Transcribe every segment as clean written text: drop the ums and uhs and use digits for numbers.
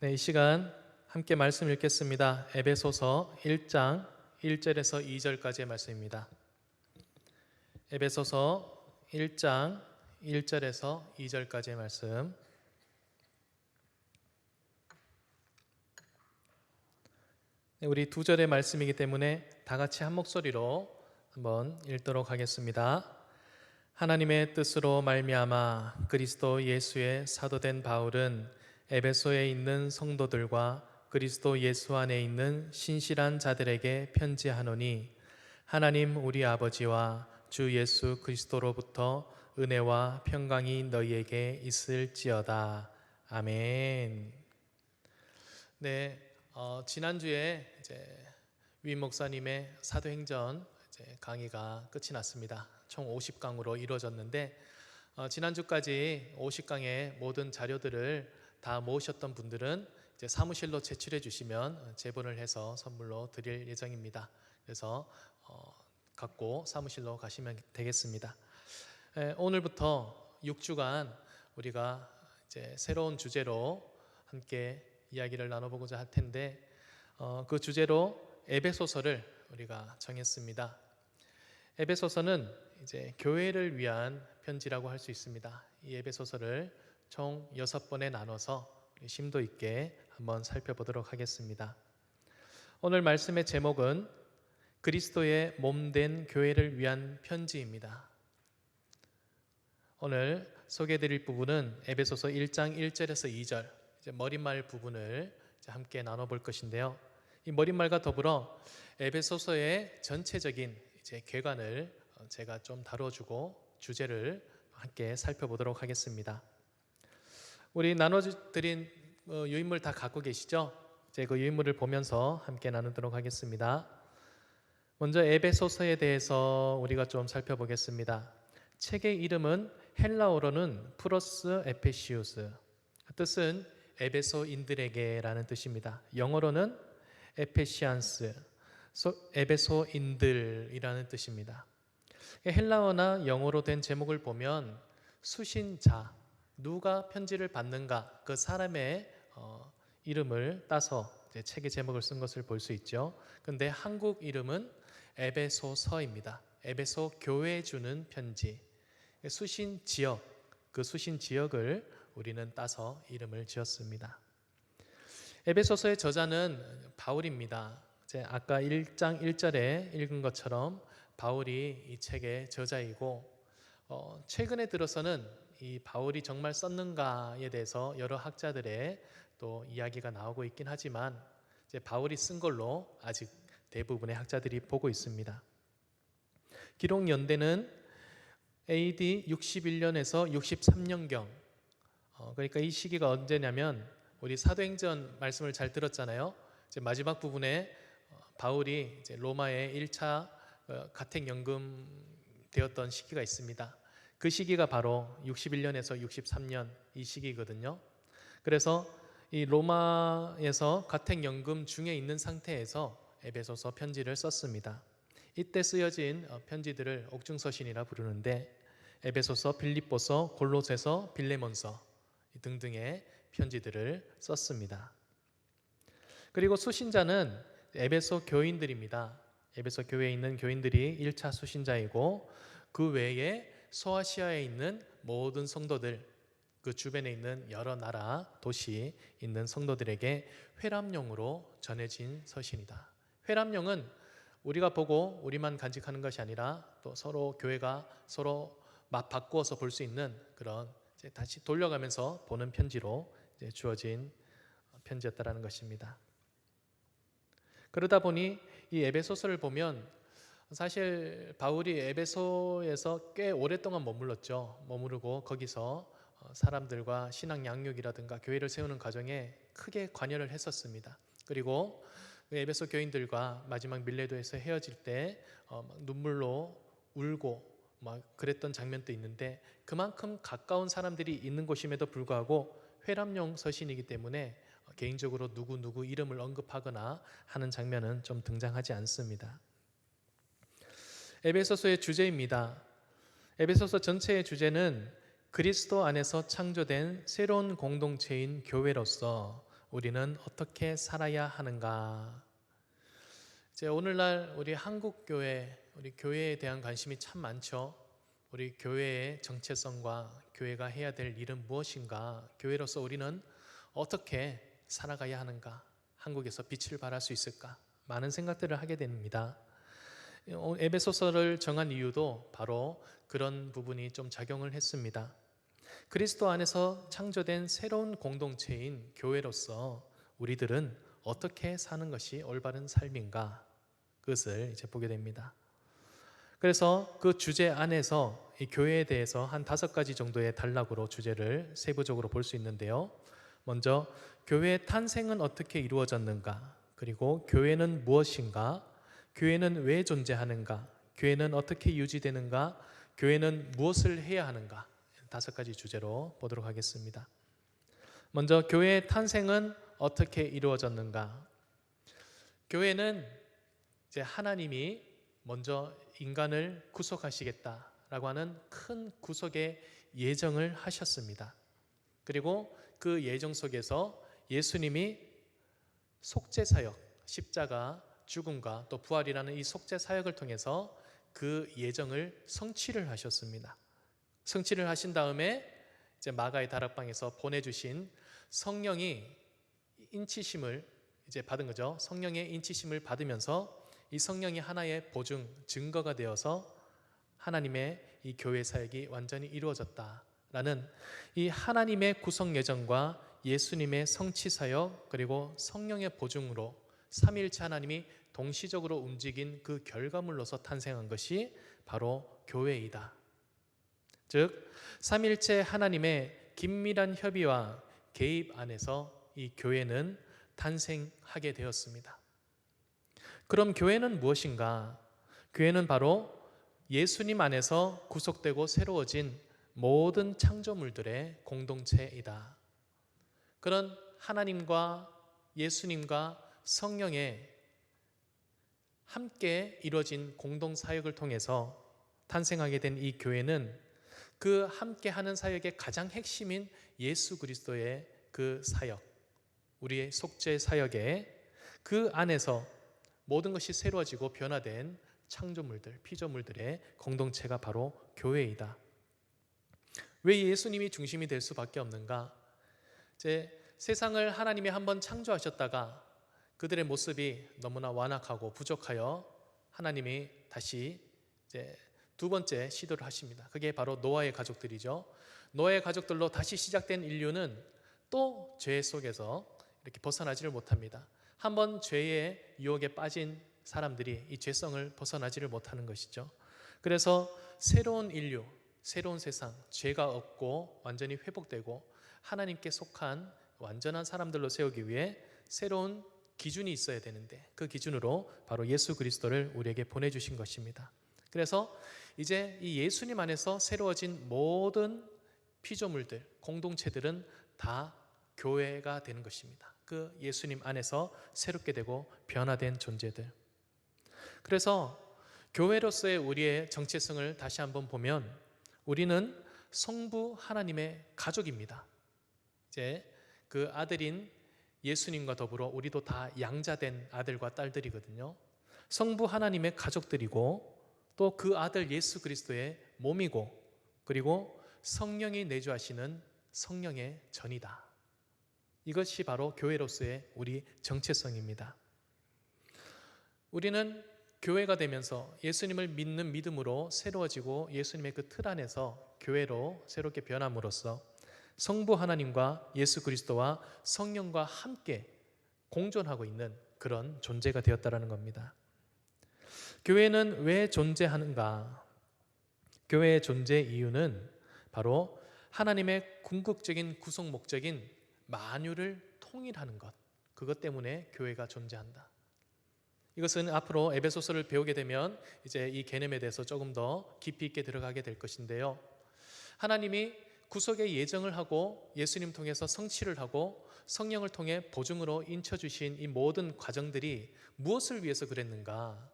네, 이 시간 함께 말씀 읽겠습니다. 에베소서 1장 1절에서 2절까지의 말씀입니다. 에베소서 1장 1절에서 2절까지의 말씀. 네, 우리 두 절의 말씀이기 때문에 다 같이 한 목소리로 한번 읽도록 하겠습니다. 하나님의 뜻으로 말미암아 그리스도 예수의 사도된 바울은 에베소에 있는 성도들과 그리스도 예수 안에 있는 신실한 자들에게 편지하노니, 하나님 우리 아버지와 주 예수 그리스도로부터 은혜와 평강이 너희에게 있을지어다. 아멘. 네, 지난주에 위임 목사님의 사도행전 강의가 끝이 났습니다. 총 50강으로 이루어졌는데, 지난주까지 50강의 모든 자료들을 다 모으셨던 분들은 사무실로 제출해 주시면 제본을 해서 선물로 드릴 예정입니다. 그래서 갖고 사무실로 가시면 되겠습니다. 오늘부터 6주간 우리가 새로운 주제로 함께 이야기를 나눠보고자 할 텐데, 그 주제로 에베소서를 우리가 정했습니다. 에베소서는 교회를 위한 편지라고 할 수 있습니다. 이 에베소서를 총 6번에 나눠서 심도 있게 한번 살펴보도록 하겠습니다. 오늘 말씀의 제목은 그리스도의 몸된 교회를 위한 편지입니다. 오늘 소개해드릴 부분은 에베소서 1장 1절에서 2절, 머릿말 부분을 함께 나눠볼 것인데요. 이 머릿말과 더불어 에베소서의 전체적인 궤관을 제가 좀 다뤄주고 주제를 함께 살펴보도록 하겠습니다. 우리 나눠드린 유인물 다 갖고 계시죠? 그 유인물을 보면서 함께 나누도록 하겠습니다. 먼저 에베소서에 대해서 우리가 좀 살펴보겠습니다. 책의 이름은 헬라어로는 프로스 에페시우스, 뜻은 에베소인들에게라는 뜻입니다. 영어로는 에페시안스, 에베소인들이라는 뜻입니다. 헬라어나 영어로 된 제목을 보면 수신자, 누가 편지를 받는가, 그 사람의 이름을 따서 책의 제목을 쓴 것을 볼 수 있죠. 그런데 한국 이름은 에베소서입니다. 에베소 교회에 주는 편지, 수신 지역, 그 수신 지역을 우리는 따서 이름을 지었습니다. 에베소서의 저자는 바울입니다. 아까 1장 1절에 읽은 것처럼 바울이 이 책의 저자이고, 최근에 들어서는 이 바울이 정말 썼는가에 대해서 여러 학자들의 또 이야기가 나오고 있긴 하지만 바울이 쓴 걸로 아직 대부분의 학자들이 보고 있습니다. 기록 연대는 AD 61년에서 63년경, 그러니까 이 시기가 언제냐면 우리 사도행전 말씀을 잘 들었잖아요. 마지막 부분에 바울이 로마에 1차 가택연금 되었던 시기가 있습니다. 그 시기가 바로 61년에서 63년 이 시기거든요. 그래서 이 로마에서 가택연금 중에 있는 상태에서 에베소서 편지를 썼습니다. 이때 쓰여진 편지들을 옥중서신이라 부르는데, 에베소서, 빌립보서, 골로새서, 빌레몬서 등등의 편지들을 썼습니다. 그리고 수신자는 에베소 교인들입니다. 에베소 교회에 있는 교인들이 1차 수신자이고, 그 외에 소아시아에 있는 모든 성도들, 그 주변에 있는 여러 나라, 도시 있는 성도들에게 회람용으로 전해진 서신이다. 회람용은 우리가 보고 우리만 간직하는 것이 아니라 또 서로 교회가 서로 맛 바꾸어서 볼 수 있는 그런 다시 돌려가면서 보는 편지로 주어진 편지였다라는 것입니다. 그러다 보니 이 에베소서를 보면 사실 바울이 에베소에서 꽤 오랫동안 머무르고 거기서 사람들과 신앙 양육이라든가 교회를 세우는 과정에 크게 관여를 했었습니다. 그리고 에베소 교인들과 마지막 밀레도에서 헤어질 때 눈물로 울고 막 그랬던 장면도 있는데, 그만큼 가까운 사람들이 있는 곳임에도 불구하고 회람용 서신이기 때문에 개인적으로 누구 이름을 언급하거나 하는 장면은 좀 등장하지 않습니다. 에베소서의 주제입니다. 에베소서 전체의 주제는 그리스도 안에서 창조된 새로운 공동체인 교회로서 우리는 어떻게 살아야 하는가? 이제 오늘날 우리 한국 교회, 우리 교회에 대한 관심이 참 많죠. 우리 교회의 정체성과 교회가 해야 될 일은 무엇인가? 교회로서 우리는 어떻게 살아가야 하는가? 한국에서 빛을 발할 수 있을까? 많은 생각들을 하게 됩니다. 에베소서를 정한 이유도 바로 그런 부분이 좀 작용을 했습니다. 그리스도 안에서 창조된 새로운 공동체인 교회로서 우리들은 어떻게 사는 것이 올바른 삶인가? 그것을 이제 보게 됩니다. 그래서 그 주제 안에서 이 교회에 대해서 한 5가지 정도의 단락으로 주제를 세부적으로 볼 수 있는데요. 먼저 교회의 탄생은 어떻게 이루어졌는가? 그리고 교회는 무엇인가? 교회는 왜 존재하는가? 교회는 어떻게 유지되는가? 교회는 무엇을 해야 하는가? 5가지 주제로 보도록 하겠습니다. 먼저 교회의 탄생은 어떻게 이루어졌는가? 교회는 이제 하나님이 먼저 인간을 구속하시겠다라고 하는 큰 구속의 예정을 하셨습니다. 그리고 그 예정 속에서 예수님이 속죄 사역, 십자가, 죽음과 또 부활이라는 이 속죄 사역을 통해서 그 예정을 성취를 하셨습니다. 성취를 하신 다음에 이제 마가의 다락방에서 보내주신 성령이 인치심을 이제 받은 거죠. 성령의 인치심을 받으면서 이 성령이 하나의 보증, 증거가 되어서 하나님의 이 교회 사역이 완전히 이루어졌다라는 이 하나님의 구속 예정과 예수님의 성취 사역 그리고 성령의 보증으로 삼위일체 하나님이 동시적으로 움직인 그 결과물로서 탄생한 것이 바로 교회이다. 즉 삼위일체 하나님의 긴밀한 협의와 개입 안에서 이 교회는 탄생하게 되었습니다. 그럼 교회는 무엇인가? 교회는 바로 예수님 안에서 구속되고 새로워진 모든 창조물들의 공동체이다. 그런 하나님과 예수님과 성령의 함께 이루어진 공동사역을 통해서 탄생하게 된 이 교회는 그 함께하는 사역의 가장 핵심인 예수 그리스도의 그 사역, 우리의 속죄 사역에 그 안에서 모든 것이 새로워지고 변화된 창조물들, 피조물들의 공동체가 바로 교회이다. 왜 예수님이 중심이 될 수밖에 없는가? 이제 세상을 하나님이 한번 창조하셨다가 그들의 모습이 너무나 완악하고 부족하여 하나님이 다시 이제 2번째 시도를 하십니다. 그게 바로 노아의 가족들이죠. 노아의 가족들로 다시 시작된 인류는 또 죄 속에서 이렇게 벗어나지를 못합니다. 한번 죄의 유혹에 빠진 사람들이 이 죄성을 벗어나지를 못하는 것이죠. 그래서 새로운 인류, 새로운 세상, 죄가 없고 완전히 회복되고 하나님께 속한 완전한 사람들로 세우기 위해 새로운 기준이 있어야 되는데 그 기준으로 바로 예수 그리스도를 우리에게 보내주신 것입니다. 그래서 이제 이 예수님 안에서 새로워진 모든 피조물들, 공동체들은 다 교회가 되는 것입니다. 그 예수님 안에서 새롭게 되고 변화된 존재들. 그래서 교회로서의 우리의 정체성을 다시 한번 보면 우리는 성부 하나님의 가족입니다. 이제 그 아들인 예수님과 더불어 우리도 다 양자된 아들과 딸들이거든요. 성부 하나님의 가족들이고 또 그 아들 예수 그리스도의 몸이고 그리고 성령이 내주하시는 성령의 전이다. 이것이 바로 교회로서의 우리 정체성입니다. 우리는 교회가 되면서 예수님을 믿는 믿음으로 새로워지고 예수님의 그 틀 안에서 교회로 새롭게 변함으로써 성부 하나님과 예수 그리스도와 성령과 함께 공존하고 있는 그런 존재가 되었다라는 겁니다. 교회는 왜 존재하는가? 교회의 존재 이유는 바로 하나님의 궁극적인 구속 목적인 만유를 통일하는 것, 그것 때문에 교회가 존재한다. 이것은 앞으로 에베소서를 배우게 되면 이제 이 개념에 대해서 조금 더 깊이 있게 들어가게 될 것인데요. 하나님이 구속의 예정을 하고 예수님 통해서 성취를 하고 성령을 통해 보증으로 인쳐주신 이 모든 과정들이 무엇을 위해서 그랬는가?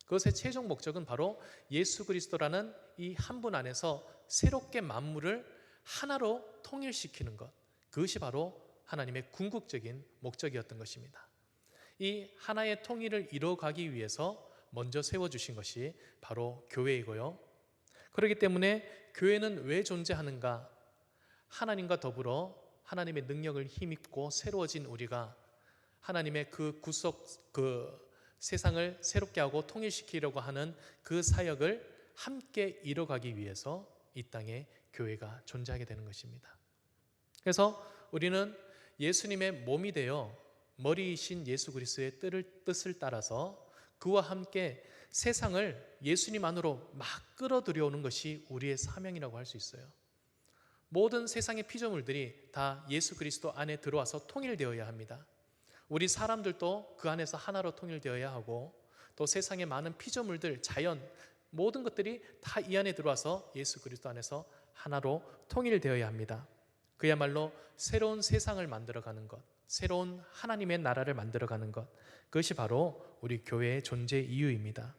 그것의 최종 목적은 바로 예수 그리스도라는 이 한 분 안에서 새롭게 만물을 하나로 통일시키는 것. 그것이 바로 하나님의 궁극적인 목적이었던 것입니다. 이 하나의 통일을 이뤄가기 위해서 먼저 세워주신 것이 바로 교회이고요. 그렇기 때문에 교회는 왜 존재하는가? 하나님과 더불어 하나님의 능력을 힘입고 새로워진 우리가 하나님의 그 세상을 새롭게 하고 통일시키려고 하는 그 사역을 함께 이뤄가기 위해서 이 땅에 교회가 존재하게 되는 것입니다. 그래서 우리는 예수님의 몸이 되어 머리이신 예수 그리스도의 뜻을 따라서 그와 함께 세상을 예수님 안으로 막 끌어들여오는 것이 우리의 사명이라고 할 수 있어요. 모든 세상의 피조물들이 다 예수 그리스도 안에 들어와서 통일되어야 합니다. 우리 사람들도 그 안에서 하나로 통일되어야 하고, 또 세상의 많은 피조물들, 자연, 모든 것들이 다 이 안에 들어와서 예수 그리스도 안에서 하나로 통일되어야 합니다. 그야말로 새로운 세상을 만들어가는 것, 새로운 하나님의 나라를 만들어가는 것, 그것이 바로 우리 교회의 존재 이유입니다.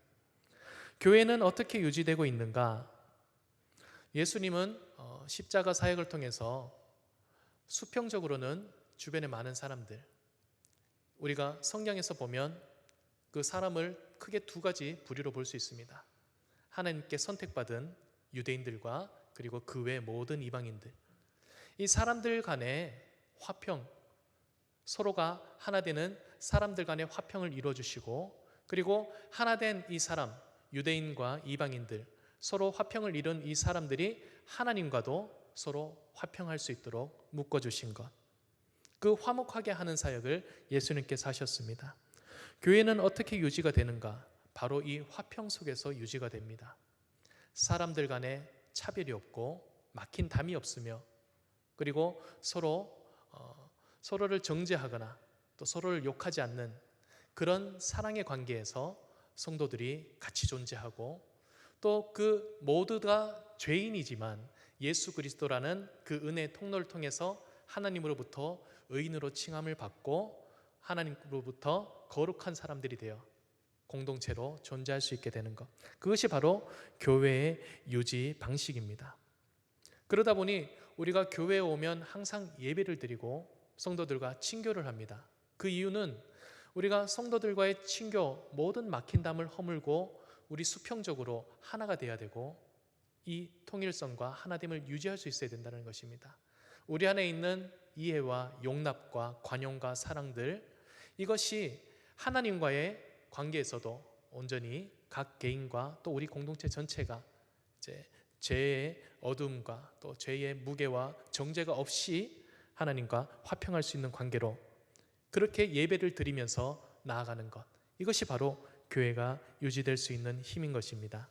교회는 어떻게 유지되고 있는가? 예수님은 십자가 사역을 통해서 수평적으로는 주변에 많은 사람들, 우리가 성경에서 보면 그 사람을 크게 두 가지 부류로 볼 수 있습니다. 하나님께 선택받은 유대인들과 그리고 그 외 모든 이방인들, 이 사람들 간의 화평, 서로가 하나 되는 사람들 간의 화평을 이루어주시고, 그리고 하나 된 이 사람, 유대인과 이방인들, 서로 화평을 이룬 이 사람들이 하나님과도 서로 화평할 수 있도록 묶어주신 것, 그 화목하게 하는 사역을 예수님께서 하셨습니다. 교회는 어떻게 유지가 되는가? 바로 이 화평 속에서 유지가 됩니다. 사람들 간에 차별이 없고 막힌 담이 없으며, 그리고 서로를 정죄하거나 또 서로를 욕하지 않는 그런 사랑의 관계에서 성도들이 같이 존재하고, 또 그 모두가 죄인이지만 예수 그리스도라는 그 은혜의 통로를 통해서 하나님으로부터 의인으로 칭함을 받고 하나님으로부터 거룩한 사람들이 되어 공동체로 존재할 수 있게 되는 것, 그것이 바로 교회의 유지 방식입니다. 그러다 보니 우리가 교회에 오면 항상 예배를 드리고 성도들과 친교를 합니다. 그 이유는 우리가 성도들과의 친교, 모든 막힌 담을 허물고 우리 수평적으로 하나가 돼야 되고, 이 통일성과 하나됨을 유지할 수 있어야 된다는 것입니다. 우리 안에 있는 이해와 용납과 관용과 사랑들, 이것이 하나님과의 관계에서도 온전히 각 개인과 또 우리 공동체 전체가 이제 죄의 어둠과 또 죄의 무게와 정죄가 없이 하나님과 화평할 수 있는 관계로 그렇게 예배를 드리면서 나아가는 것, 이것이 바로 교회가 유지될 수 있는 힘인 것입니다.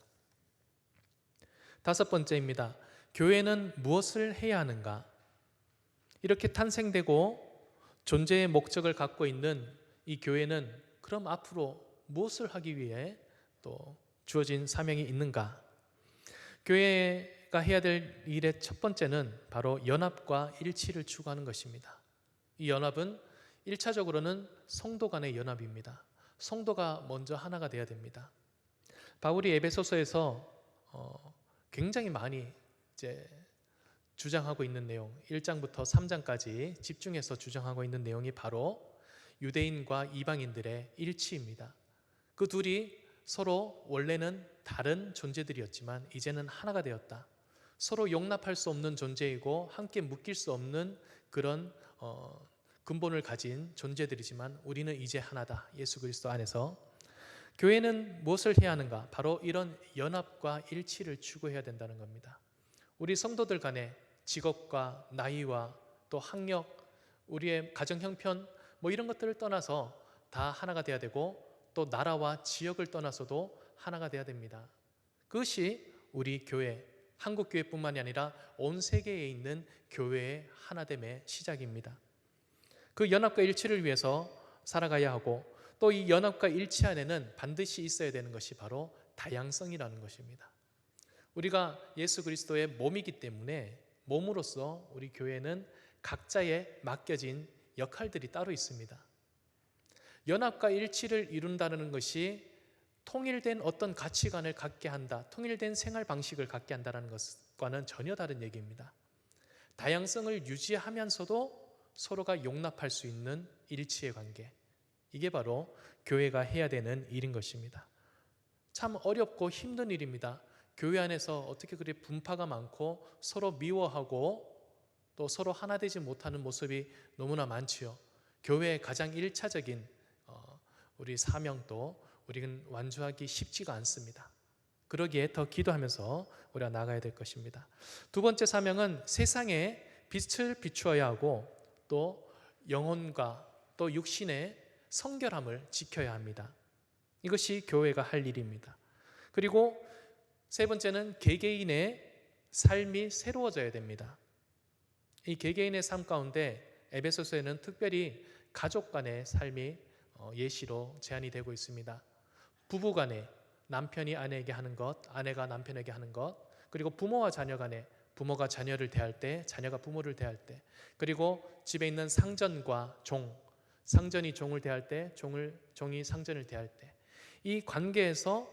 다섯 번째입니다. 교회는 무엇을 해야 하는가? 이렇게 탄생되고 존재의 목적을 갖고 있는 이 교회는 그럼 앞으로 무엇을 하기 위해 또 주어진 사명이 있는가? 교회가 해야 될 일의 첫 번째는 바로 연합과 일치를 추구하는 것입니다. 이 연합은 1차적으로는 성도 간의 연합입니다. 성도가 먼저 하나가 돼야 됩니다. 바울이 에베소서에서 굉장히 많이 이제 주장하고 있는 내용, 1장부터 3장까지 집중해서 주장하고 있는 내용이 바로 유대인과 이방인들의 일치입니다. 그 둘이 서로 원래는 다른 존재들이었지만 이제는 하나가 되었다. 서로 용납할 수 없는 존재이고 함께 묶일 수 없는 그런 근본을 가진 존재들이지만 우리는 이제 하나다. 예수 그리스도 안에서. 교회는 무엇을 해야 하는가? 바로 이런 연합과 일치를 추구해야 된다는 겁니다. 우리 성도들 간에 직업과 나이와 또 학력, 우리의 가정 형편 이런 것들을 떠나서 다 하나가 돼야 되고, 또 나라와 지역을 떠나서도 하나가 돼야 됩니다. 그것이 우리 교회, 한국 교회뿐만이 아니라 온 세계에 있는 교회의 하나됨의 시작입니다. 그 연합과 일치를 위해서 살아가야 하고, 또 이 연합과 일치 안에는 반드시 있어야 되는 것이 바로 다양성이라는 것입니다. 우리가 예수 그리스도의 몸이기 때문에 몸으로서 우리 교회는 각자의 맡겨진 역할들이 따로 있습니다. 연합과 일치를 이룬다는 것이 통일된 어떤 가치관을 갖게 한다, 통일된 생활 방식을 갖게 한다는 것과는 전혀 다른 얘기입니다. 다양성을 유지하면서도 서로가 용납할 수 있는 일치의 관계, 이게 바로 교회가 해야 되는 일인 것입니다. 참 어렵고 힘든 일입니다. 교회 안에서 어떻게 그리 분파가 많고 서로 미워하고 또 서로 하나 되지 못하는 모습이 너무나 많지요. 교회의 가장 1차적인 우리 사명도 우리는 완주하기 쉽지가 않습니다. 그러기에 더 기도하면서 우리가 나가야 될 것입니다. 두 번째 사명은 세상에 빛을 비추어야 하고 또 영혼과 또 육신의 성결함을 지켜야 합니다. 이것이 교회가 할 일입니다. 그리고 세 번째는 개개인의 삶이 새로워져야 됩니다. 이 개개인의 삶 가운데 에베소서에는 특별히 가족 간의 삶이 예시로 제안이 되고 있습니다. 부부 간에 남편이 아내에게 하는 것, 아내가 남편에게 하는 것, 그리고 부모와 자녀 간에 부모가 자녀를 대할 때, 자녀가 부모를 대할 때, 그리고 집에 있는 상전과 종, 상전이 종을 대할 때, 종이 상전을 대할 때, 이 관계에서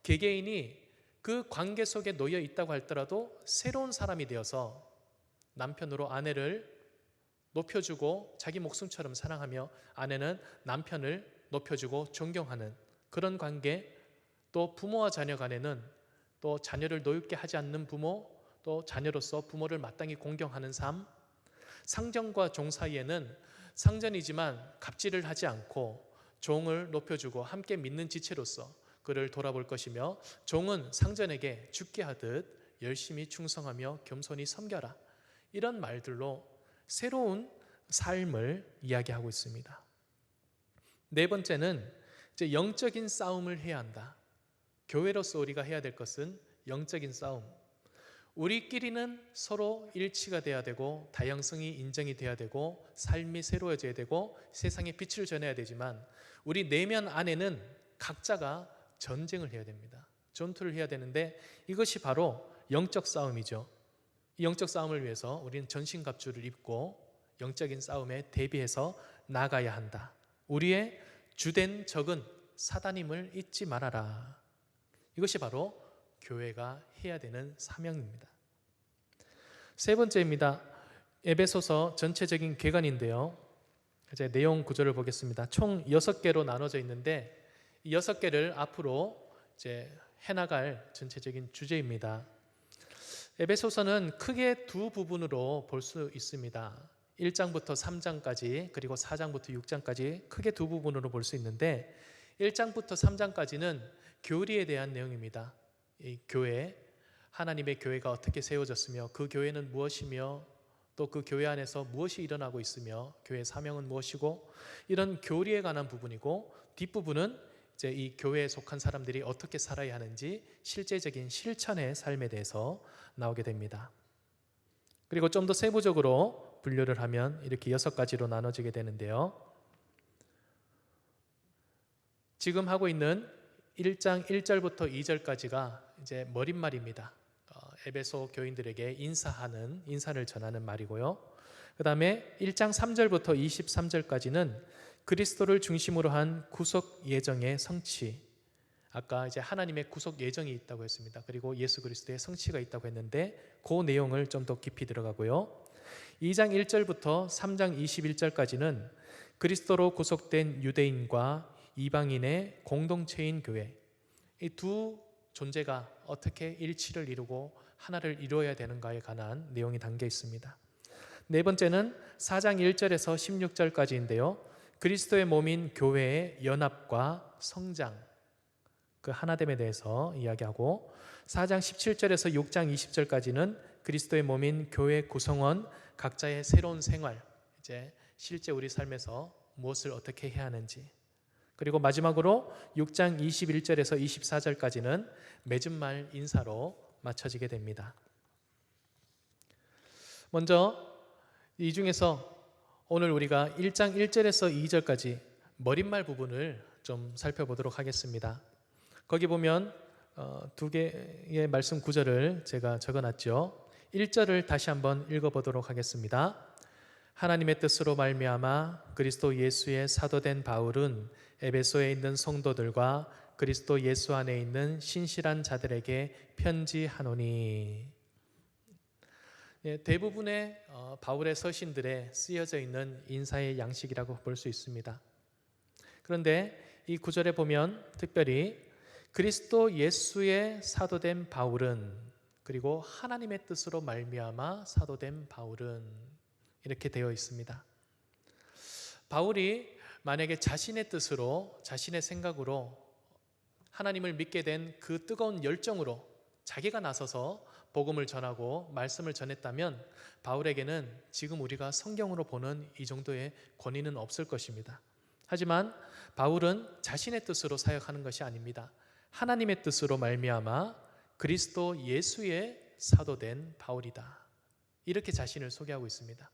개개인이 그 관계 속에 놓여 있다고 할지라도 새로운 사람이 되어서 남편으로 아내를 높여주고 자기 목숨처럼 사랑하며 아내는 남편을 높여주고 존경하는 그런 관계, 또 부모와 자녀 간에는 또 자녀를 노엽게 하지 않는 부모, 또 자녀로서 부모를 마땅히 공경하는 삶, 상전과 종 사이에는 상전이지만 갑질을 하지 않고 종을 높여주고 함께 믿는 지체로서 그를 돌아볼 것이며, 종은 상전에게 죽게 하듯 열심히 충성하며 겸손히 섬겨라, 이런 말들로 새로운 삶을 이야기하고 있습니다. 네 번째는 이제 영적인 싸움을 해야 한다. 교회로서 우리가 해야 될 것은 영적인 싸움. 우리끼리는 서로 일치가 돼야 되고 다양성이 인정이 돼야 되고 삶이 새로워져야 되고 세상에 빛을 전해야 되지만 우리 내면 안에는 각자가 전쟁을 해야 됩니다. 전투를 해야 되는데 이것이 바로 영적 싸움이죠. 이 영적 싸움을 위해서 우리는 전신갑주를 입고 영적인 싸움에 대비해서 나가야 한다. 우리의 주된 적은 사단임을 잊지 말아라. 이것이 바로 교회가 해야 되는 사명입니다. 세 번째입니다. 에베소서 전체적인 개관인데요. 이제 내용 구조를 보겠습니다. 총 6개로 나눠져 있는데 이 6개를 앞으로 이제 해나갈 전체적인 주제입니다. 에베소서는 크게 두 부분으로 볼 수 있습니다. 1장부터 3장까지 그리고 4장부터 6장까지 크게 두 부분으로 볼 수 있는데 1장부터 3장까지는 교리에 대한 내용입니다. 이 교회, 하나님의 교회가 어떻게 세워졌으며 그 교회는 무엇이며 또 그 교회 안에서 무엇이 일어나고 있으며 교회의 사명은 무엇이고 이런 교리에 관한 부분이고, 뒷부분은 이제 이 교회에 속한 사람들이 어떻게 살아야 하는지 실제적인 실천의 삶에 대해서 나오게 됩니다. 그리고 좀 더 세부적으로 분류를 하면 이렇게 6가지로 나눠지게 되는데요. 지금 하고 있는 1장 1절부터 2절까지가 이제 머릿말입니다. 에베소 교인들에게 인사를 전하는 말이고요. 그 다음에 1장 3절부터 23절까지는 그리스도를 중심으로 한 구속 예정의 성취. 아까 이제 하나님의 구속 예정이 있다고 했습니다. 그리고 예수 그리스도의 성취가 있다고 했는데 그 내용을 좀 더 깊이 들어가고요. 2장 1절부터 3장 21절까지는 그리스도로 구속된 유대인과 이방인의 공동체인 교회, 이 두 존재가 어떻게 일치를 이루고 하나를 이루어야 되는가에 관한 내용이 담겨 있습니다. 네 번째는 4장 1절에서 16절까지인데요. 그리스도의 몸인 교회의 연합과 성장, 그 하나됨에 대해서 이야기하고, 4장 17절에서 6장 20절까지는 그리스도의 몸인 교회 구성원 각자의 새로운 생활, 이제 실제 우리 삶에서 무엇을 어떻게 해야 하는지, 그리고 마지막으로 6장 21절에서 24절까지는 맺은 말 인사로 마쳐지게 됩니다. 먼저 이 중에서 오늘 우리가 1장 1절에서 2절까지 머릿말 부분을 좀 살펴보도록 하겠습니다. 거기 보면 두 개의 말씀 구절을 제가 적어놨죠. 1절을 다시 한번 읽어보도록 하겠습니다. 하나님의 뜻으로 말미암아 그리스도 예수의 사도된 바울은 에베소에 있는 성도들과 그리스도 예수 안에 있는 신실한 자들에게 편지하노니. 대부분의 바울의 서신들에 쓰여져 있는 인사의 양식이라고 볼 수 있습니다. 그런데 이 구절에 보면 특별히 그리스도 예수의 사도된 바울은, 그리고 하나님의 뜻으로 말미암아 사도된 바울은, 이렇게 되어 있습니다. 바울이 만약에 자신의 뜻으로, 자신의 생각으로 하나님을 믿게 된 그 뜨거운 열정으로 자기가 나서서 복음을 전하고 말씀을 전했다면 바울에게는 지금 우리가 성경으로 보는 이 정도의 권위는 없을 것입니다. 하지만 바울은 자신의 뜻으로 사역하는 것이 아닙니다. 하나님의 뜻으로 말미암아 그리스도 예수의 사도된 바울이다, 이렇게 자신을 소개하고 있습니다.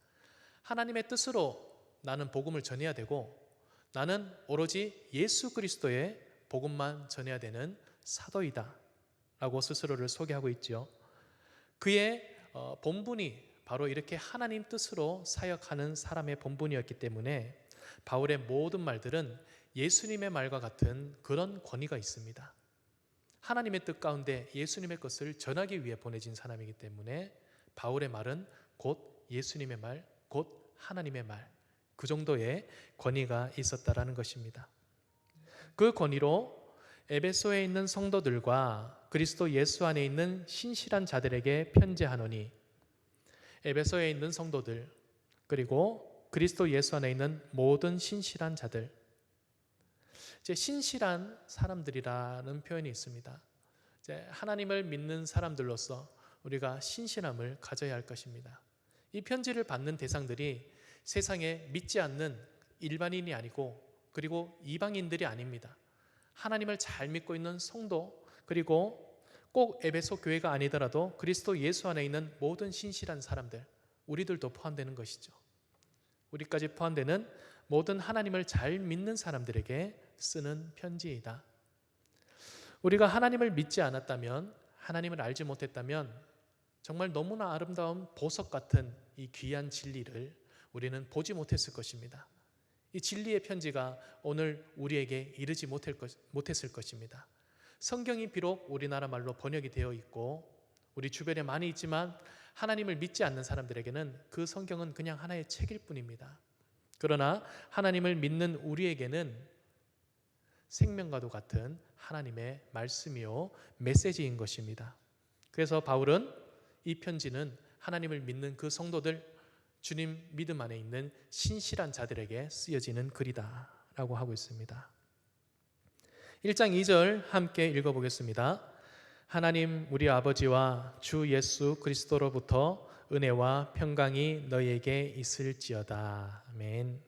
하나님의 뜻으로 나는 복음을 전해야 되고, 나는 오로지 예수 그리스도의 복음만 전해야 되는 사도이다 라고 스스로를 소개하고 있죠. 그의 본분이 바로 이렇게 하나님 뜻으로 사역하는 사람의 본분이었기 때문에 바울의 모든 말들은 예수님의 말과 같은 그런 권위가 있습니다. 하나님의 뜻 가운데 예수님의 것을 전하기 위해 보내진 사람이기 때문에 바울의 말은 곧 예수님의 말, 곧 하나님의 말, 그 정도의 권위가 있었다라는 것입니다. 그 권위로 에베소에 있는 성도들과 그리스도 예수 안에 있는 신실한 자들에게 편지하노니, 에베소에 있는 성도들 그리고 그리스도 예수 안에 있는 모든 신실한 자들, 이제 신실한 사람들이라는 표현이 있습니다. 이제 하나님을 믿는 사람들로서 우리가 신실함을 가져야 할 것입니다. 이 편지를 받는 대상들이 세상에 믿지 않는 일반인이 아니고, 그리고 이방인들이 아닙니다. 하나님을 잘 믿고 있는 성도, 그리고 꼭 에베소 교회가 아니더라도 그리스도 예수 안에 있는 모든 신실한 사람들, 우리들도 포함되는 것이죠. 우리까지 포함되는 모든 하나님을 잘 믿는 사람들에게 쓰는 편지이다. 우리가 하나님을 믿지 않았다면, 하나님을 알지 못했다면 정말 너무나 아름다운 보석 같은 이 귀한 진리를 우리는 보지 못했을 것입니다. 이 진리의 편지가 오늘 우리에게 이르지 못했을 것입니다. 성경이 비록 우리나라 말로 번역이 되어 있고 우리 주변에 많이 있지만 하나님을 믿지 않는 사람들에게는 그 성경은 그냥 하나의 책일 뿐입니다. 그러나 하나님을 믿는 우리에게는 생명과도 같은 하나님의 말씀이요 메시지인 것입니다. 그래서 바울은 이 편지는 하나님을 믿는 그 성도들, 주님 믿음 안에 있는 신실한 자들에게 쓰여지는 글이다 라고 하고 있습니다. 1장 2절 함께 읽어보겠습니다. 하나님 우리 아버지와 주 예수 그리스도로부터 은혜와 평강이 너희에게 있을지어다. 아멘.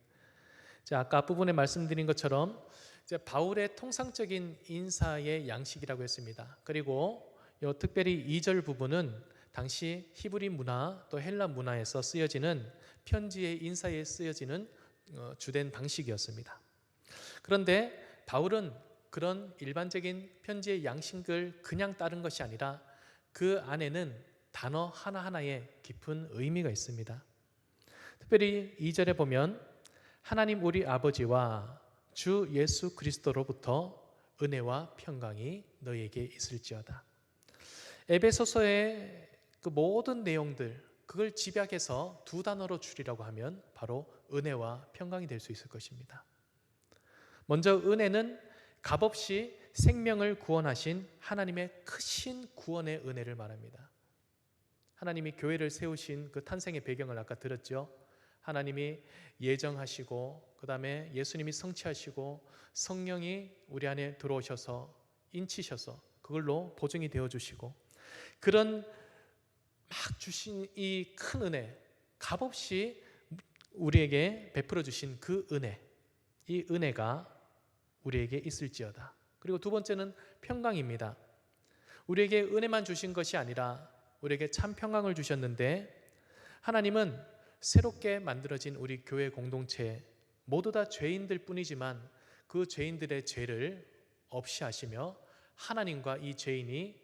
자, 아까 앞부분에 말씀드린 것처럼 이제 바울의 통상적인 인사의 양식이라고 했습니다. 그리고 특별히 2절 부분은 당시 히브리 문화 또 헬라 문화에서 쓰여지는 편지의 인사에 쓰여지는 주된 방식이었습니다. 그런데 바울은 그런 일반적인 편지의 양식을 그냥 따른 것이 아니라 그 안에는 단어 하나하나에 깊은 의미가 있습니다. 특별히 2절에 보면 하나님 우리 아버지와 주 예수 그리스도로부터 은혜와 평강이 너희에게 있을지어다. 에베소서의 그 모든 내용들, 그걸 집약해서 두 단어로 줄이라고 하면 바로 은혜와 평강이 될 수 있을 것입니다. 먼저 은혜는 값없이 생명을 구원하신 하나님의 크신 구원의 은혜를 말합니다. 하나님이 교회를 세우신 그 탄생의 배경을 아까 들었죠. 하나님이 예정하시고 그 다음에 예수님이 성취하시고 성령이 우리 안에 들어오셔서 인치셔서 그걸로 보증이 되어주시고, 그런 막 주신 이 큰 은혜, 값없이 우리에게 베풀어 주신 그 은혜, 이 은혜가 우리에게 있을지어다. 그리고 두 번째는 평강입니다. 우리에게 은혜만 주신 것이 아니라 우리에게 참 평강을 주셨는데, 하나님은 새롭게 만들어진 우리 교회 공동체 모두 다 죄인들 뿐이지만 그 죄인들의 죄를 없이 하시며 하나님과 이 죄인이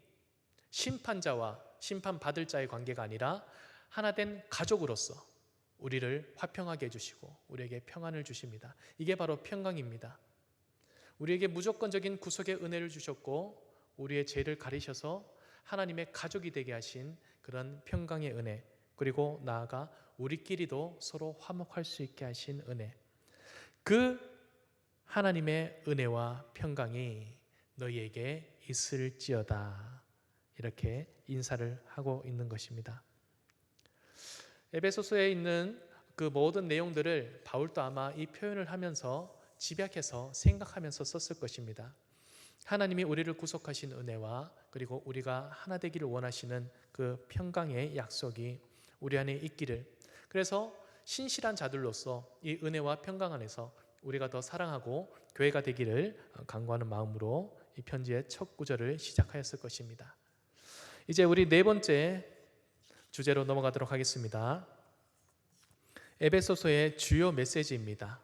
심판자와 심판받을 자의 관계가 아니라 하나된 가족으로서 우리를 화평하게 해주시고 우리에게 평안을 주십니다. 이게 바로 평강입니다. 우리에게 무조건적인 구속의 은혜를 주셨고 우리의 죄를 가리셔서 하나님의 가족이 되게 하신 그런 평강의 은혜, 그리고 나아가 우리끼리도 서로 화목할 수 있게 하신 은혜, 그 하나님의 은혜와 평강이 너희에게 있을지어다, 이렇게 인사를 하고 있는 것입니다. 에베소서에 있는 그 모든 내용들을 바울도 아마 이 표현을 하면서 집약해서 생각하면서 썼을 것입니다. 하나님이 우리를 구속하신 은혜와 그리고 우리가 하나 되기를 원하시는 그 평강의 약속이 우리 안에 있기를, 그래서 신실한 자들로서 이 은혜와 평강 안에서 우리가 더 사랑하고 교회가 되기를 간구하는 마음으로 이 편지의 첫 구절을 시작하였을 것입니다. 이제 우리 네 번째 주제로 넘어가도록 하겠습니다. 에베소서의 주요 메시지입니다.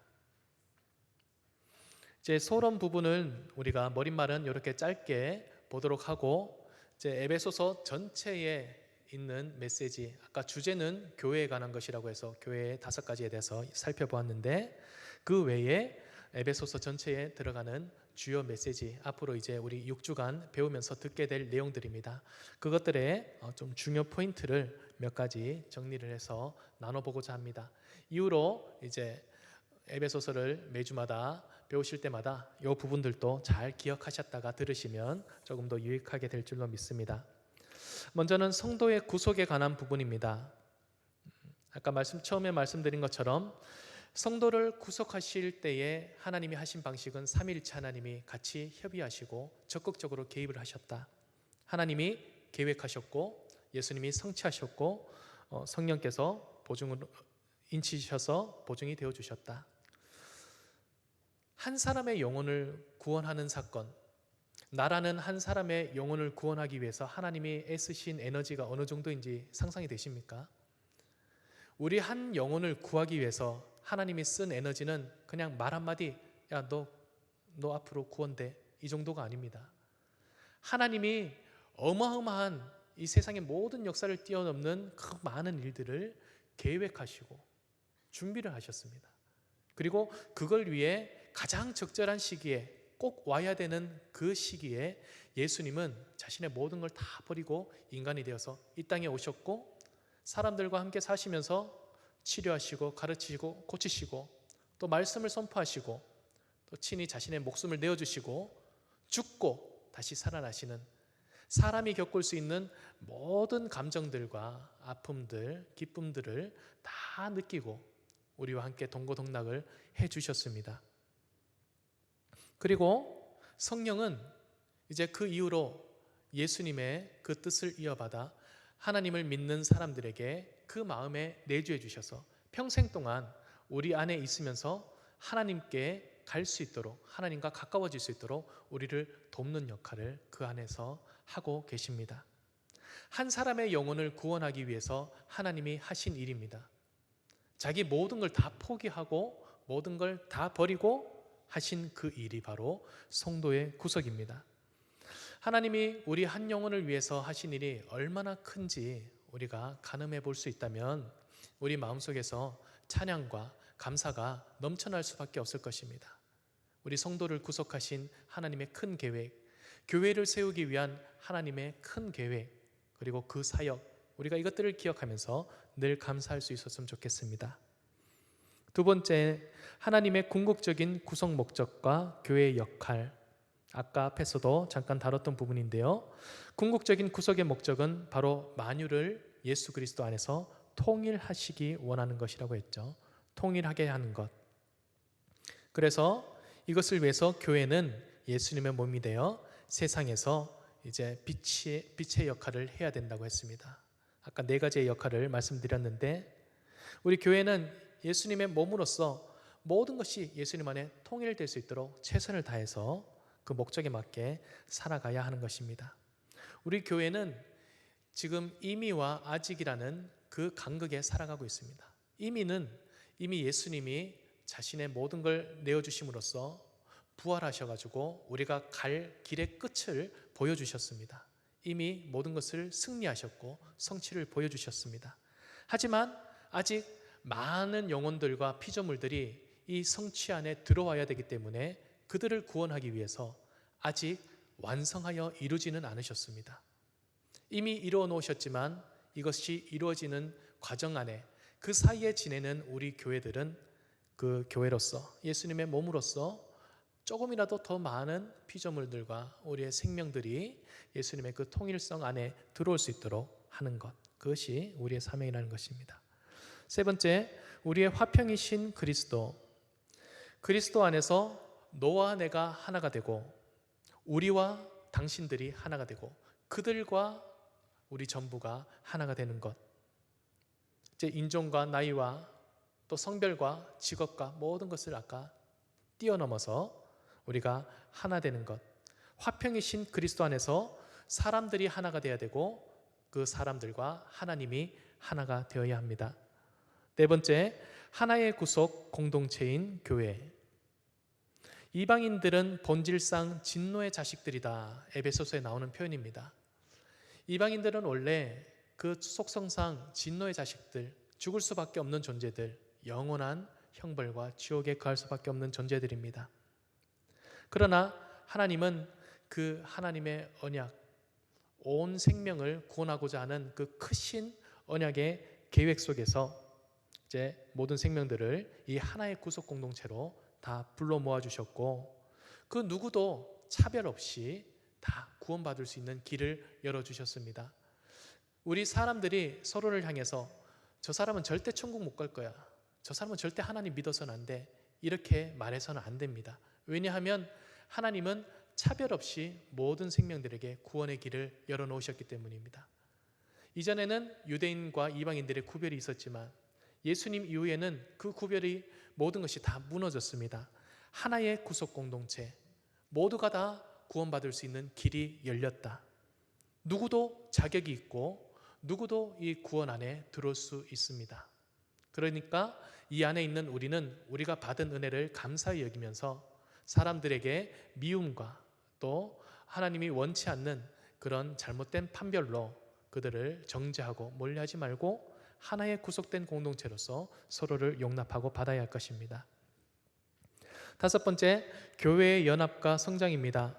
이제 소론 부분은 우리가 머릿말은 이렇게 짧게 보도록 하고, 이제 에베소서 전체에 있는 메시지, 아까 주제는 교회에 관한 것이라고 해서 교회의 5가지에 대해서 살펴보았는데, 그 외에 에베소서 전체에 들어가는 주요 메시지, 앞으로 이제 우리 6주간 배우면서 듣게 될 내용들입니다. 그것들의 좀 중요 포인트를 몇 가지 정리를 해서 나눠보고자 합니다. 이후로 이제 에베소서를 매주마다 배우실 때마다 이 부분들도 잘 기억하셨다가 들으시면 조금 더 유익하게 될 줄로 믿습니다. 먼저는 성도의 구속에 관한 부분입니다. 아까 처음에 말씀드린 것처럼 성도를 구속하실 때에 하나님이 하신 방식은 삼위일체 하나님이 같이 협의하시고 적극적으로 개입을 하셨다. 하나님이 계획하셨고 예수님이 성취하셨고 성령께서 보증으로 인치셔서 보증이 되어 주셨다. 한 사람의 영혼을 구원하는 사건, 나라는 한 사람의 영혼을 구원하기 위해서 하나님이 애쓰신 에너지가 어느 정도인지 상상이 되십니까? 우리 한 영혼을 구하기 위해서 하나님이 쓴 에너지는 그냥 말 한마디, 야, 너 앞으로 구원돼, 이 정도가 아닙니다. 하나님이 어마어마한 이 세상의 모든 역사를 뛰어넘는 그 많은 일들을 계획하시고 준비를 하셨습니다. 그리고 그걸 위해 가장 적절한 시기에 꼭 와야 되는 그 시기에 예수님은 자신의 모든 걸 다 버리고 인간이 되어서 이 땅에 오셨고, 사람들과 함께 사시면서 치료하시고 가르치시고 고치시고 또 말씀을 선포하시고 또 친히 자신의 목숨을 내어주시고 죽고 다시 살아나시는, 사람이 겪을 수 있는 모든 감정들과 아픔들, 기쁨들을 다 느끼고 우리와 함께 동고동락을 해주셨습니다. 그리고 성령은 이제 그 이후로 예수님의 그 뜻을 이어받아 하나님을 믿는 사람들에게 그 마음에 내주해 주셔서 평생 동안 우리 안에 있으면서 하나님께 갈 수 있도록, 하나님과 가까워질 수 있도록 우리를 돕는 역할을 그 안에서 하고 계십니다. 한 사람의 영혼을 구원하기 위해서 하나님이 하신 일입니다. 자기 모든 걸 다 포기하고 모든 걸 다 버리고 하신 그 일이 바로 성도의 구속입니다. 하나님이 우리 한 영혼을 위해서 하신 일이 얼마나 큰지 우리가 가늠해 볼 수 있다면 우리 마음속에서 찬양과 감사가 넘쳐날 수밖에 없을 것입니다. 우리 성도를 구속하신 하나님의 큰 계획, 교회를 세우기 위한 하나님의 큰 계획, 그리고 그 사역, 우리가 이것들을 기억하면서 늘 감사할 수 있었으면 좋겠습니다. 두 번째, 하나님의 궁극적인 구속 목적과 교회의 역할, 아까 앞에서도 잠깐 다뤘던 부분인데요. 궁극적인 구속의 목적은 바로 만유를 예수 그리스도 안에서 통일하시기 원하는 것이라고 했죠. 통일하게 하는 것. 그래서 이것을 위해서 교회는 예수님의 몸이 되어 세상에서 이제 빛의 역할을 해야 된다고 했습니다. 아까 4가지의 역할을 말씀드렸는데, 우리 교회는 예수님의 몸으로서 모든 것이 예수님 안에 통일될 수 있도록 최선을 다해서 그 목적에 맞게 살아가야 하는 것입니다. 우리 교회는 지금 이미와 아직이라는 그 간극에 살아가고 있습니다. 이미 예수님이 자신의 모든 걸 내어주심으로써 부활하셔가지고 우리가 갈 길의 끝을 보여주셨습니다. 이미 모든 것을 승리하셨고 성취를 보여주셨습니다. 하지만 아직 많은 영혼들과 피조물들이 이 성취 안에 들어와야 되기 때문에 그들을 구원하기 위해서 아직 완성하여 이루지는 않으셨습니다. 이미 이루어 놓으셨지만 이것이 이루어지는 과정 안에 그 사이에 지내는 우리 교회들은 그 교회로서 예수님의 몸으로서 조금이라도 더 많은 피조물들과 우리의 생명들이 예수님의 그 통일성 안에 들어올 수 있도록 하는 것, 그것이 우리의 사명이라는 것입니다. 세 번째, 우리의 화평이신 그리스도 안에서 너와 내가 하나가 되고 우리와 당신들이 하나가 되고 그들과 우리 전부가 하나가 되는 것, 이제 인종과 나이와 또 성별과 직업과 모든 것을 아까 뛰어넘어서 우리가 하나 되는 것, 화평이신 그리스도 안에서 사람들이 하나가 되어야 되고 그 사람들과 하나님이 하나가 되어야 합니다. 네 번째, 하나의 구속 공동체인 교회. 이방인들은 본질상 진노의 자식들이다. 에베소서에 나오는 표현입니다. 이방인들은 원래 그 속성상 진노의 자식들, 죽을 수밖에 없는 존재들, 영원한 형벌과 지옥에 거할 수밖에 없는 존재들입니다. 그러나 하나님은 그 하나님의 언약, 온 생명을 구원하고자 하는 그 크신 언약의 계획 속에서 이제 모든 생명들을 이 하나의 구속 공동체로 다 불러 모아 주셨고 그 누구도 차별 없이 다 구원받을 수 있는 길을 열어 주셨습니다. 우리 사람들이 서로를 향해서 저 사람은 절대 천국 못 갈 거야, 저 사람은 절대 하나님 믿어서는 안 돼, 이렇게 말해서는 안 됩니다. 왜냐하면 하나님은 차별 없이 모든 생명들에게 구원의 길을 열어 놓으셨기 때문입니다. 이전에는 유대인과 이방인들의 구별이 있었지만 예수님 이후에는 그 구별이 모든 것이 다 무너졌습니다. 하나의 구속 공동체, 모두가 다 구원받을 수 있는 길이 열렸다. 누구도 자격이 있고 누구도 이 구원 안에 들어올 수 있습니다. 그러니까 이 안에 있는 우리는 우리가 받은 은혜를 감사히 여기면서 사람들에게 미움과 또 하나님이 원치 않는 그런 잘못된 판별로 그들을 정죄하고 멀리하지 말고 하나의 구속된 공동체로서 서로를 용납하고 받아야 할 것입니다. 다섯 번째, 교회의 연합과 성장입니다.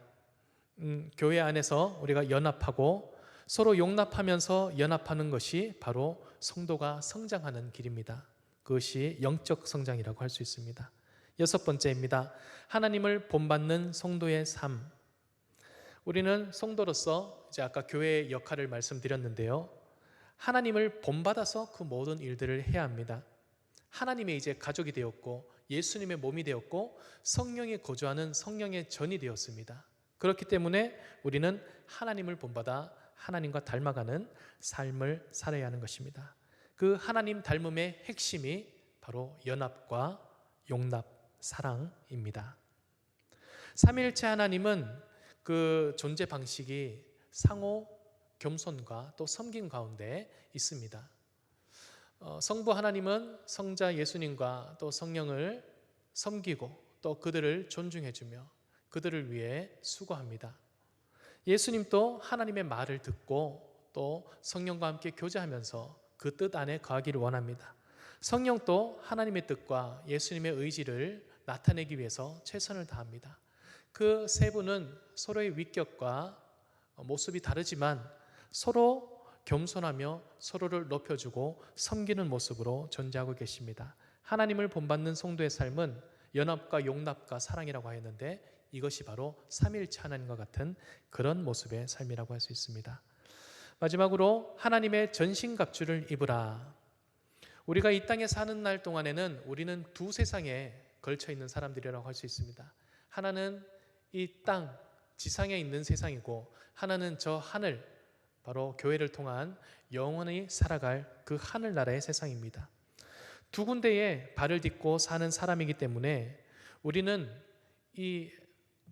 교회 안에서 우리가 연합하고 서로 용납하면서 연합하는 것이 바로 성도가 성장하는 길입니다. 그것이 영적 성장이라고 할 수 있습니다. 여섯 번째입니다. 하나님을 본받는 성도의 삶. 우리는 성도로서 이제 아까 교회의 역할을 말씀드렸는데요. 하나님을 본받아서 그 모든 일들을 해야 합니다. 하나님의 이제 가족이 되었고 예수님의 몸이 되었고 성령이 거주하는 성령의 전이 되었습니다. 그렇기 때문에 우리는 하나님을 본받아 하나님과 닮아가는 삶을 살아야 하는 것입니다. 그 하나님 닮음의 핵심이 바로 연합과 용납, 사랑입니다. 삼위일체 하나님은 그 존재 방식이 상호 겸손과 또 섬김 가운데 있습니다. 성부 하나님은 성자 예수님과 또 성령을 섬기고 또 그들을 존중해주며 그들을 위해 수고합니다. 예수님도 하나님의 말을 듣고 또 성령과 함께 교제하면서 그 뜻 안에 거하기를 원합니다. 성령도 하나님의 뜻과 예수님의 의지를 나타내기 위해서 최선을 다합니다. 그 세 분은 서로의 위격과 모습이 다르지만 서로 겸손하며 서로를 높여주고 섬기는 모습으로 존재하고 계십니다. 하나님을 본받는 성도의 삶은 연합과 용납과 사랑이라고 하였는데 이것이 바로 삼위일체 하나님과 같은 그런 모습의 삶이라고 할 수 있습니다. 마지막으로 하나님의 전신갑주를 입으라. 우리가 이 땅에 사는 날 동안에는 우리는 두 세상에 걸쳐 있는 사람들이라고 할 수 있습니다. 하나는 이 땅, 지상에 있는 세상이고 하나는 저 하늘, 바로 교회를 통한 영원히 살아갈 그 하늘나라의 세상입니다. 두 군데에 발을 딛고 사는 사람이기 때문에 우리는 이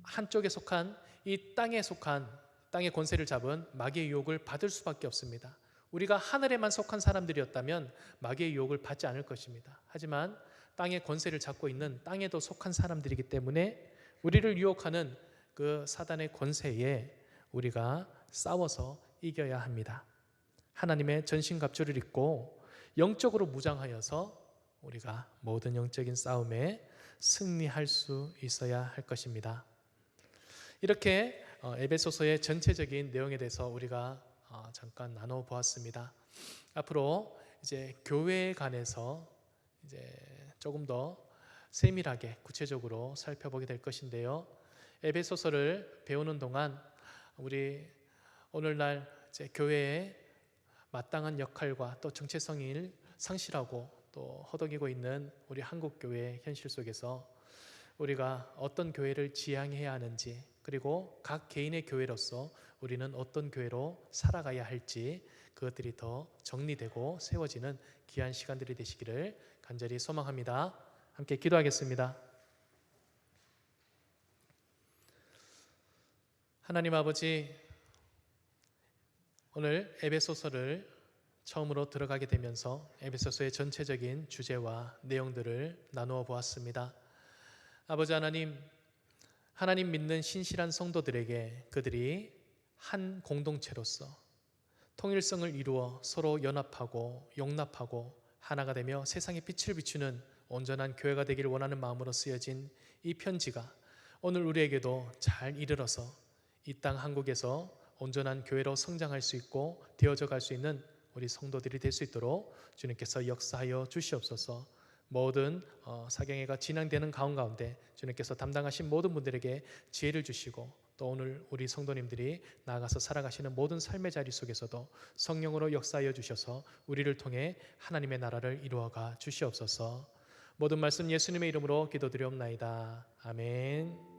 한쪽에 속한 이 땅에 속한 땅의 권세를 잡은 마귀의 유혹을 받을 수밖에 없습니다. 우리가 하늘에만 속한 사람들이었다면 마귀의 유혹을 받지 않을 것입니다. 하지만 땅의 권세를 잡고 있는 땅에도 속한 사람들이기 때문에 우리를 유혹하는 그 사단의 권세에 우리가 싸워서 이겨야 합니다. 하나님의 전신갑주를 입고 영적으로 무장하여서 우리가 모든 영적인 싸움에 승리할 수 있어야 할 것입니다. 이렇게 에베소서의 전체적인 내용에 대해서 우리가 잠깐 나눠보았습니다. 앞으로 이제 교회에 관해서 이제 조금 더 세밀하게 구체적으로 살펴보게 될 것인데요. 에베소서를 배우는 동안 우리 오늘날 이제 교회의 마땅한 역할과 또 정체성을 상실하고 또 허덕이고 있는 우리 한국 교회의 현실 속에서 우리가 어떤 교회를 지향해야 하는지, 그리고 각 개인의 교회로서 우리는 어떤 교회로 살아가야 할지, 그것들이 더 정리되고 세워지는 귀한 시간들이 되시기를 간절히 소망합니다. 함께 기도하겠습니다. 하나님 아버지, 오늘 에베소서를 처음으로 들어가게 되면서 에베소서의 전체적인 주제와 내용들을 나누어 보았습니다. 아버지 하나님, 하나님 믿는 신실한 성도들에게 그들이 한 공동체로서 통일성을 이루어 서로 연합하고 용납하고 하나가 되며 세상에 빛을 비추는 온전한 교회가 되기를 원하는 마음으로 쓰여진 이 편지가 오늘 우리에게도 잘 이르러서 이 땅 한국에서 온전한 교회로 성장할 수 있고 되어져 갈 수 있는 우리 성도들이 될 수 있도록 주님께서 역사하여 주시옵소서. 모든 사경회가 진행되는 가운데 주님께서 담당하신 모든 분들에게 지혜를 주시고, 또 오늘 우리 성도님들이 나아가서 살아가시는 모든 삶의 자리 속에서도 성령으로 역사하여 주셔서 우리를 통해 하나님의 나라를 이루어가 주시옵소서. 모든 말씀 예수님의 이름으로 기도드리옵나이다. 아멘.